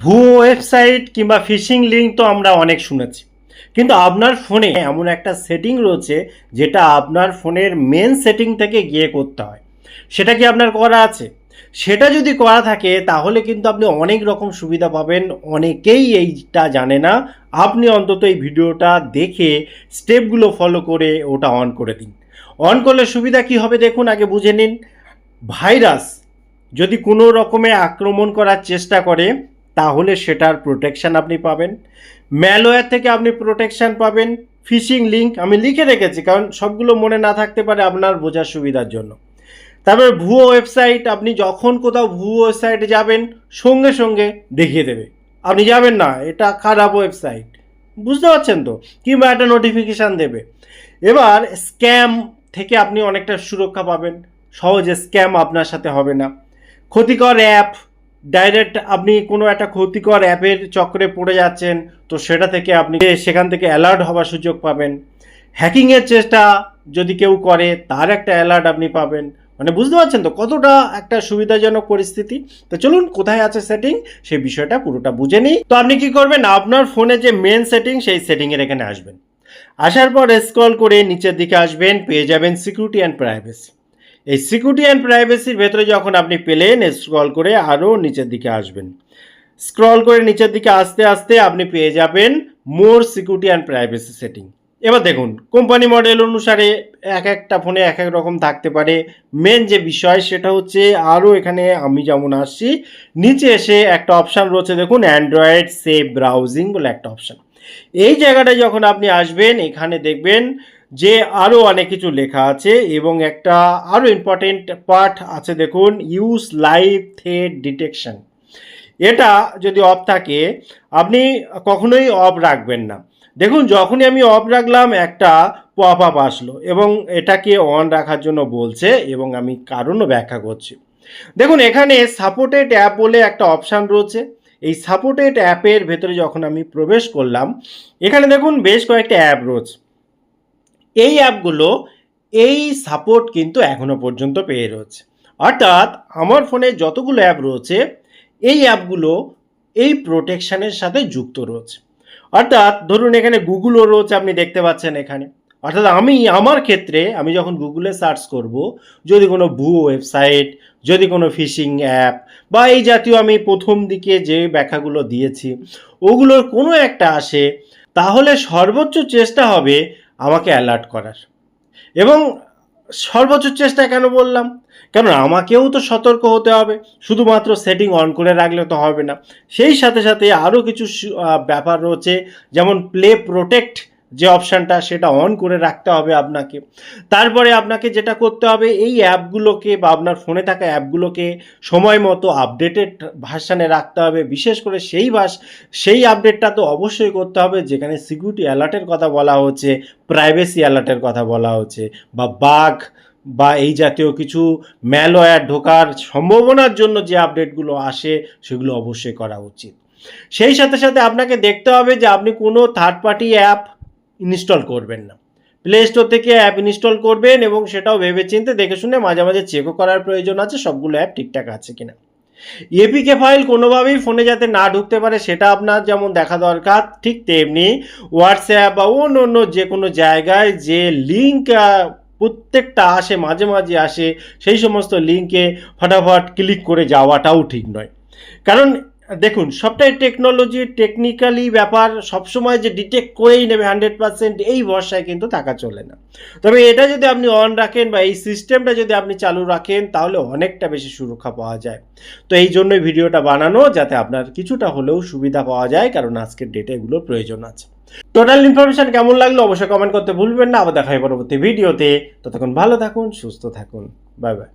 ভুয়ো ওয়েবসাইট কিংবা fishing link তো আমরা অনেক শুনেছি, কিন্তু আপনার ফোনে এমন একটা সেটিং রয়েছে যেটা আপনার ফোনের মেন সেটিং থেকে গিয়ে করতে হয়। সেটা কি আপনার করা আছে? সেটা যদি করা থাকে তাহলে কিন্তু আপনি অনেক রকম সুবিধা পাবেন। অনেকেই এইটা জানে না। আপনি অন্তত এই ভিডিওটা দেখে স্টেপগুলো ফলো করে ওটা অন করে দিন। অন করলে সুবিধা কি হবে দেখুন, আগে বুঝে নিন। ভাইরাস যদি কোনো রকমে আক্রমণ করার চেষ্টা করে তাহলে সেটার প্রোটেকশান আপনি পাবেন। ম্যালওয়্যার থেকে আপনি প্রোটেকশান পাবেন। ফিশিং লিঙ্ক আমি লিখে রেখেছি কারণ সবগুলো মনে না থাকতে পারে, আপনার বোঝার সুবিধার জন্য। তারপরে ভুয়ো ওয়েবসাইট, আপনি যখন কোথাও ভুয়ো ওয়েবসাইটে যাবেন সঙ্গে সঙ্গে দেখিয়ে দেবে, আপনি যাবেন না এটা খারাপ ওয়েবসাইট, বুঝতে পারছেন তো, কিংবা একটা নোটিফিকেশান দেবে। এবার স্ক্যাম থেকে আপনি অনেকটা সুরক্ষা পাবেন, সহজে স্ক্যাম আপনার সাথে হবে না। ক্ষতিকর অ্যাপ, ডাইরেক্ট আপনি কোনো একটা ক্ষতিকর অ্যাপের চক্রে পড়ে যাচ্ছেন তো সেটা থেকে আপনি সেখান থেকে অ্যালার্ট হওয়ার সুযোগ পাবেন। হ্যাকিংয়ের চেষ্টা যদি কেউ করে তার একটা অ্যালার্ট আপনি পাবেন। মানে বুঝতে পারছেন তো কতটা একটা সুবিধাজনক পরিস্থিতি। তো চলুন কোথায় আছে সেটিং সেই বিষয়টা পুরোটা বুঝে নিই। তো আপনি কি করবেন, আপনার ফোনে যে মেন সেটিং সেই সেটিংয়ের এখানে আসবেন। আসার পর স্ক্রল করে নিচের দিকে আসবেন, পেয়ে যাবেন সিকিউরিটি অ্যান্ড প্রাইভেসি। এই সিকিউরিটি অ্যান্ড প্রাইভেসির ভেতরে যখন আপনি পেলেন, স্ক্রল করে আরও নিচের দিকে আসবেন। স্ক্রল করে নিচের দিকে আসতে আসতে আপনি পেয়ে যাবেন মোর সিকিউরিটি অ্যান্ড প্রাইভেসি সেটিং। এবার দেখুন কোম্পানি মডেল অনুসারে এক একটা ফোনে এক এক রকম থাকতে পারে। মেন যে বিষয় সেটা হচ্ছে, আরও এখানে আমি যেমন আসছি নিচে এসে একটা অপশান রয়েছে দেখুন, অ্যান্ড্রয়েড সেভ ব্রাউজিং বলে একটা অপশান। এই জায়গাটায় যখন আপনি আসবেন এখানে দেখবেন যে আরও অনেক কিছু লেখা আছে এবং একটা আরও ইম্পর্টেন্ট পার্ট আছে দেখুন, ইউজ লাইভ থ্রেট ডিটেকশন। এটা যদি অফ থাকে আপনি কখনোই অফ রাখবেন না। দেখুন যখনই আমি অফ রাখলাম একটা পপ আপ আসলো এবং এটাকে অন রাখার জন্য বলছে এবং আমি কারণও ব্যাখ্যা করছি। দেখুন এখানে সাপোর্টেড অ্যাপ বলে একটা অপশান রয়েছে। এই সাপোর্টেড অ্যাপের ভেতরে যখন আমি প্রবেশ করলাম এখানে দেখুন বেশ কয়েকটা অ্যাপ রয়েছে। এই অ্যাপগুলো এই সাপোর্ট কিন্তু এখনো পর্যন্ত পেয়ে রয়েছে। অর্থাৎ আমার ফোনে যতগুলো অ্যাপ রয়েছে এই অ্যাপগুলো এই প্রোটেকশানের সাথে যুক্ত রয়েছে। অর্থাৎ ধরুন এখানে গুগলও রয়েছে, আপনি দেখতে পাচ্ছেন এখানে। অর্থাৎ আমার ক্ষেত্রে আমি যখন গুগলে সার্চ করব, যদি কোনো ভুয়ো ওয়েবসাইট, যদি কোনো ফিশিং অ্যাপ বা এই জাতীয় আমি প্রথম দিকে যে ব্যাখ্যাগুলো দিয়েছি ওগুলোর কোনো একটা আসে, তাহলে সর্বোচ্চ চেষ্টা হবে আমাকে অ্যালার্ট করার। এবং সর্বোচ্চ চেষ্টা কেন বললাম, কারণ আমাকেও তো সতর্ক হতে হবে, শুধুমাত্র সেটিং অন করে রাখলে তো হবে না। সেই সাথে সাথে আরও কিছু ব্যাপার রয়েছে, যেমন প্লে প্রোটেক্ট যে অপশানটা সেটা অন করে রাখতে হবে আপনাকে। তারপরে আপনাকে যেটা করতে হবে এই অ্যাপগুলোকে বা আপনার ফোনে থাকা অ্যাপগুলোকে সময় মতো আপডেটেড ভার্সানে রাখতে হবে। বিশেষ করে সেই আপডেটটা তো অবশ্যই করতে হবে যেখানে সিকিউরিটি অ্যালার্টের কথা বলা হচ্ছে, প্রাইভেসি অ্যালার্টের কথা বলা হচ্ছে, বা বাগ বা এই জাতীয় কিছু ম্যালওয়্যার ঢোকার সম্ভাবনার জন্য যে আপডেটগুলো আসে সেগুলো অবশ্যই করা উচিত। সেই সাথে সাথে আপনাকে দেখতে হবে যে আপনি কোনো থার্ড পার্টি অ্যাপ ইনস্টল করবেন না। প্লে স্টোর থেকে অ্যাপ ইনস্টল করবেন এবং সেটাও ভেবেচিন্তে দেখে শুনে মাঝে মাঝে চেকও করার প্রয়োজন আছে সবগুলো অ্যাপ ঠিকঠাক আছে কিনা। এপিকে ফাইল কোনোভাবেই ফোনে যাতে না ঢুকতে পারে সেটা আপনার যেমন দেখা দরকার, ঠিক তেমনি হোয়াটসঅ্যাপ বা অন্য যে কোনো জায়গায় যে লিঙ্ক প্রত্যেকটা আসে মাঝে মাঝে আসে সেই সমস্ত লিঙ্কে ফটাফট ক্লিক করে যাওয়াটাও ঠিক নয়। কারণ দেখুন সবটাই টেকনোলজি, টেকনিক্যালি ব্যাপার, সবসময় যে ডিটেক্ট করেই নেবে 100% এই ভরসায় কিন্তু থাকা চলে না। তবে এটা যদি আপনি অন রাখেন বা এই সিস্টেমটা যদি আপনি চালু রাখেন তাহলে অনেকটা বেশি সুরক্ষা পাওয়া যায়। তো এই জন্যই ভিডিওটা বানানো, যাতে আপনার কিছুটা হলেও সুবিধা পাওয়া যায়, কারণ আজকের ডেটে এগুলোর প্রয়োজন আছে। টোটাল ইনফরমেশন কেমন লাগলো অবশ্যই কমেন্ট করতে ভুলবেন না। আবার দেখা হয় পরবর্তী ভিডিওতে। ততক্ষণ ভালো থাকুন, সুস্থ থাকুন, বাই বাই।